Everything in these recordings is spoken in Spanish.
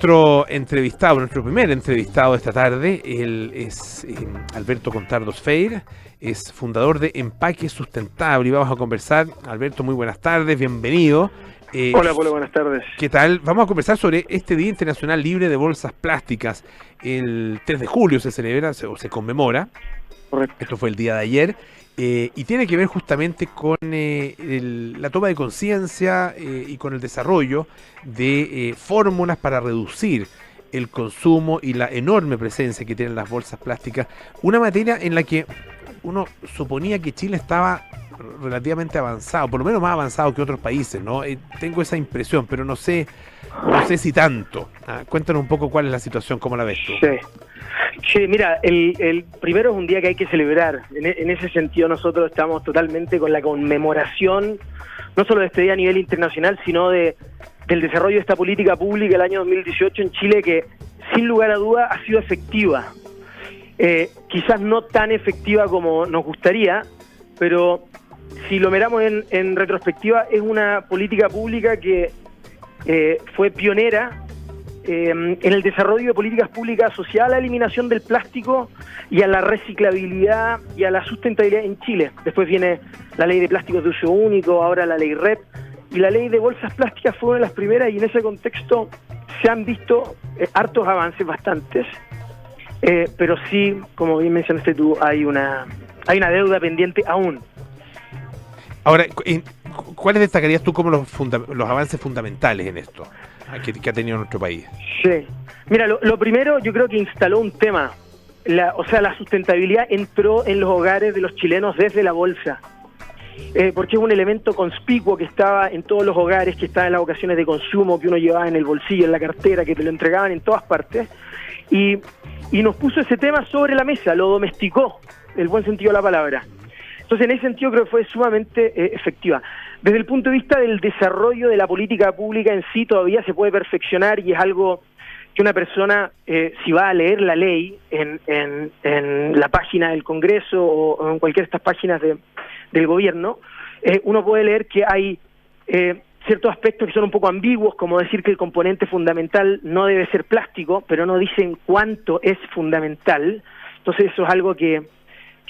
Nuestro entrevistado, nuestro primer entrevistado esta tarde, él es Alberto Contardos Feir, es fundador de Empaque Sustentable y vamos a conversar. Alberto, muy buenas tardes, bienvenido. Hola, Polo, buenas tardes. ¿Qué tal? Vamos a conversar sobre este Día Internacional Libre de Bolsas Plásticas. El 3 de julio se celebra o se conmemora. Correcto. Esto fue el día de ayer. Y tiene que ver justamente con la toma de conciencia y con el desarrollo de fórmulas para reducir el consumo y la enorme presencia que tienen las bolsas plásticas. Una materia en la que uno suponía que Chile estaba relativamente avanzado, por lo menos más avanzado que otros países, ¿no? Tengo esa impresión, pero no sé si tanto. Cuéntanos un poco cuál es la situación, cómo la ves tú. Sí, mira, el primero es un día que hay que celebrar. En ese sentido nosotros estamos totalmente con la conmemoración, no solo de este día a nivel internacional, sino del desarrollo de esta política pública el año 2018 en Chile, que sin lugar a duda ha sido efectiva. Quizás no tan efectiva como nos gustaría, pero si lo miramos en retrospectiva, es una política pública que fue pionera en el desarrollo de políticas públicas asociadas a la eliminación del plástico y a la reciclabilidad y a la sustentabilidad en Chile. Después viene la ley de plásticos de uso único, ahora la ley REP, y la ley de bolsas plásticas fue una de las primeras, y en ese contexto se han visto hartos avances, bastantes, pero sí, como bien mencionaste tú, hay una deuda pendiente aún. Ahora, ¿cuáles destacarías tú como los avances fundamentales en esto que ha tenido nuestro país? Sí. Mira, lo primero, yo creo que instaló un tema. La sustentabilidad entró en los hogares de los chilenos desde la bolsa. Porque es un elemento conspicuo que estaba en todos los hogares, que estaba en las ocasiones de consumo, que uno llevaba en el bolsillo, en la cartera, que te lo entregaban en todas partes. Y nos puso ese tema sobre la mesa, lo domesticó, en el buen sentido de la palabra. Entonces, en ese sentido creo que fue sumamente efectiva. Desde el punto de vista del desarrollo de la política pública en sí, todavía se puede perfeccionar, y es algo que una persona, si va a leer la ley en la página del Congreso o en cualquiera de estas páginas del gobierno, uno puede leer que hay ciertos aspectos que son un poco ambiguos, como decir que el componente fundamental no debe ser plástico, pero no dicen cuánto es fundamental. Entonces eso es algo que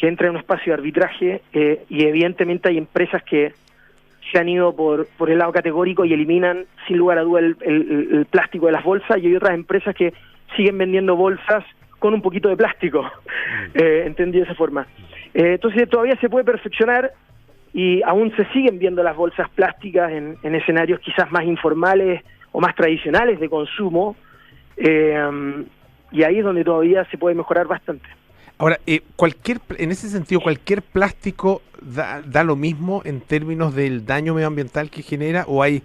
entra en un espacio de arbitraje, y evidentemente hay empresas que se han ido por el lado categórico y eliminan sin lugar a duda el plástico de las bolsas, y hay otras empresas que siguen vendiendo bolsas con un poquito de plástico, entendido de esa forma. Entonces todavía se puede perfeccionar, y aún se siguen viendo las bolsas plásticas en escenarios quizás más informales o más tradicionales de consumo, y ahí es donde todavía se puede mejorar bastante. Ahora, en ese sentido, ¿cualquier plástico da lo mismo en términos del daño medioambiental que genera, o hay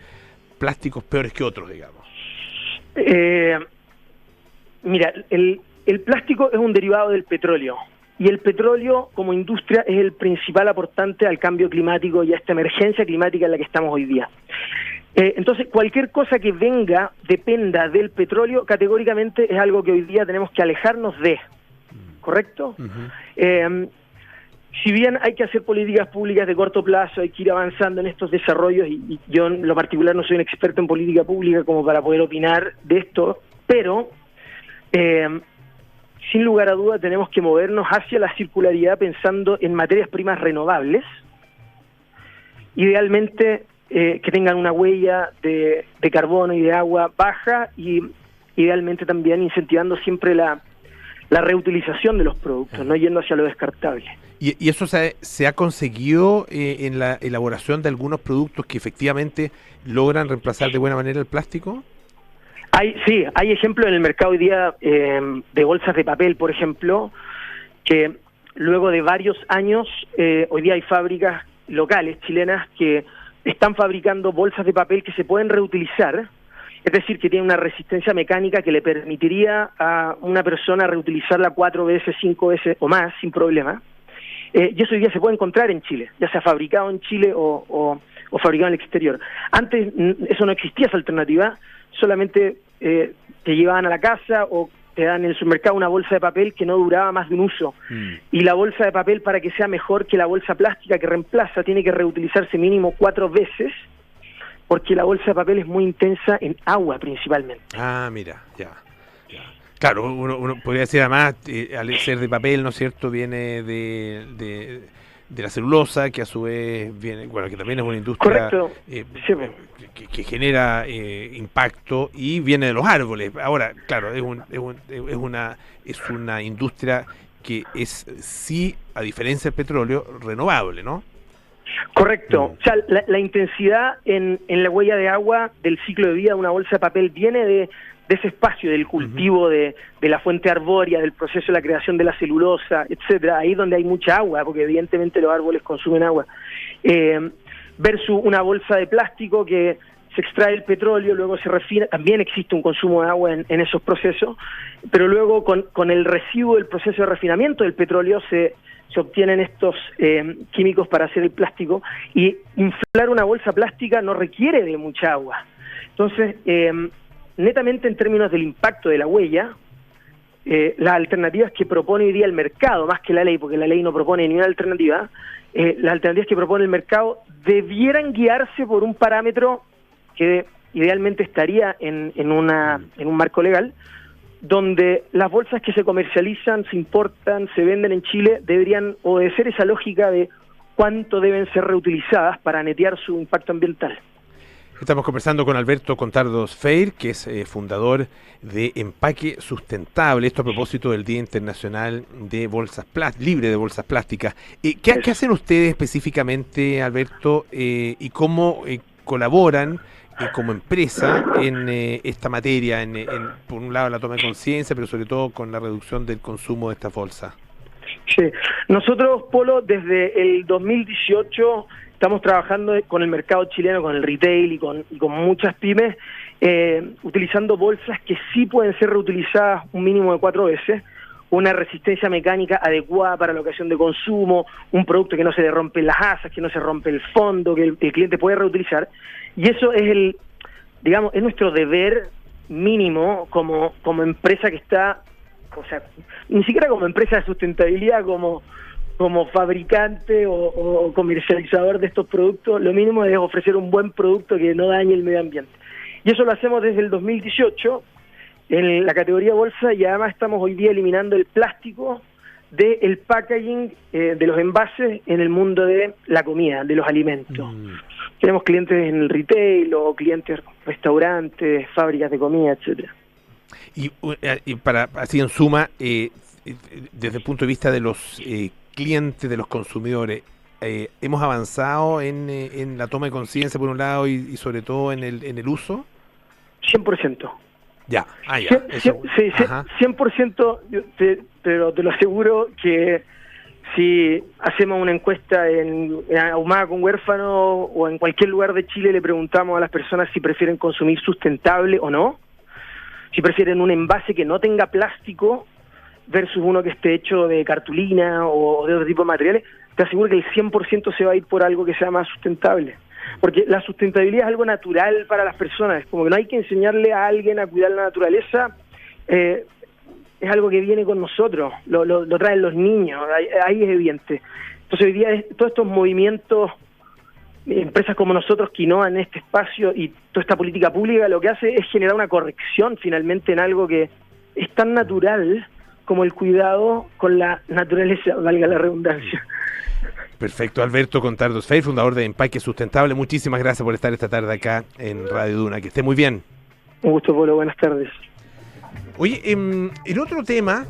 plásticos peores que otros, digamos? Mira, el plástico es un derivado del petróleo, y el petróleo como industria es el principal aportante al cambio climático y a esta emergencia climática en la que estamos hoy día. Entonces, cualquier cosa que dependa del petróleo, categóricamente es algo que hoy día tenemos que alejarnos de. ¿Correcto? Uh-huh. Si bien hay que hacer políticas públicas de corto plazo, hay que ir avanzando en estos desarrollos, y yo en lo particular no soy un experto en política pública como para poder opinar de esto, pero sin lugar a duda tenemos que movernos hacia la circularidad pensando en materias primas renovables, idealmente que tengan una huella de carbono y de agua baja, y idealmente también incentivando siempre la reutilización de los productos, no yendo hacia lo descartable. ¿Y eso se ha conseguido en la elaboración de algunos productos que efectivamente logran reemplazar de buena manera el plástico? Hay ejemplos en el mercado hoy día de bolsas de papel, por ejemplo, que luego de varios años, hoy día hay fábricas locales chilenas que están fabricando bolsas de papel que se pueden reutilizar. Es decir, que tiene una resistencia mecánica que le permitiría a una persona reutilizarla 4 veces, 5 veces o más sin problema. Y eso hoy día se puede encontrar en Chile, ya sea fabricado en Chile o fabricado en el exterior. Antes eso no existía, esa alternativa, solamente te llevaban a la casa o te dan en el supermercado una bolsa de papel que no duraba más de un uso. Y la bolsa de papel, para que sea mejor que la bolsa plástica que reemplaza, tiene que reutilizarse mínimo 4 veces. porque la bolsa de papel es muy intensa en agua principalmente. Ah, mira, ya. Claro, uno podría decir además, al ser de papel, ¿no es cierto?, viene de la celulosa, que a su vez viene, bueno, que también es una industria Sí, que genera impacto y viene de los árboles. Ahora, claro, es una industria que es, sí, a diferencia del petróleo, renovable, ¿no? Correcto. O sea, la intensidad en la huella de agua del ciclo de vida de una bolsa de papel viene de ese espacio, del cultivo de la fuente arbórea, del proceso de la creación de la celulosa, etcétera, ahí donde hay mucha agua, porque evidentemente los árboles consumen agua, versus una bolsa de plástico que se extrae el petróleo, luego se refina, también existe un consumo de agua en esos procesos, pero luego con el residuo del proceso de refinamiento del petróleo se obtienen estos químicos para hacer el plástico, y inflar una bolsa plástica no requiere de mucha agua. Entonces, netamente en términos del impacto de la huella, las alternativas que propone hoy día el mercado, más que la ley, porque la ley no propone ni una alternativa, las alternativas que propone el mercado debieran guiarse por un parámetro que idealmente estaría en un marco legal, donde las bolsas que se comercializan, se importan, se venden en Chile, deberían obedecer esa lógica de cuánto deben ser reutilizadas para netear su impacto ambiental. Estamos conversando con Alberto Contardos Feir, que es fundador de Empaque Sustentable, esto a propósito del Día Internacional de Bolsas Libre de Bolsas Plásticas. ¿Qué hacen ustedes específicamente, Alberto, y cómo colaboran como empresa en esta materia, por un lado la toma de conciencia, pero sobre todo con la reducción del consumo de estas bolsas? Sí, nosotros, Polo, desde el 2018 estamos trabajando con el mercado chileno, con el retail y con muchas pymes, utilizando bolsas que sí pueden ser reutilizadas un mínimo de 4 veces, una resistencia mecánica adecuada para la ocasión de consumo, un producto que no se le rompen las asas, que no se rompe el fondo, que el cliente puede reutilizar. Y eso es es nuestro deber mínimo como empresa que está, o sea, ni siquiera como empresa de sustentabilidad, como fabricante o comercializador de estos productos. Lo mínimo es ofrecer un buen producto que no dañe el medio ambiente. Y eso lo hacemos desde el 2018 en la categoría bolsa, y además estamos hoy día eliminando el plástico del packaging de los envases en el mundo de la comida, de los alimentos. Tenemos clientes en el retail o clientes restaurantes, fábricas de comida, etcétera. Y para así en suma, desde el punto de vista de los clientes, de los consumidores, ¿hemos avanzado en la toma de conciencia por un lado y sobre todo en el uso? 100%. Ya, ya. Sí, 100%, pero te lo aseguro que si hacemos una encuesta en Ahumada con Huérfano o en cualquier lugar de Chile, le preguntamos a las personas si prefieren consumir sustentable o no, si prefieren un envase que no tenga plástico versus uno que esté hecho de cartulina o de otro tipo de materiales, te aseguro que el 100% se va a ir por algo que sea más sustentable. Porque la sustentabilidad es algo natural para las personas, es como que no hay que enseñarle a alguien a cuidar la naturaleza, es algo que viene con nosotros, lo traen los niños, ahí es evidente. Entonces hoy día todos estos movimientos, empresas como nosotros que innovan en este espacio y toda esta política pública, lo que hace es generar una corrección finalmente en algo que es tan natural como el cuidado con la naturaleza, valga la redundancia. Perfecto. Alberto Contardos Feir, fundador de Empaque Sustentable, muchísimas gracias por estar esta tarde acá en Radio Duna. Que esté muy bien. Un gusto, Polo. Buenas tardes. Oye, el otro tema,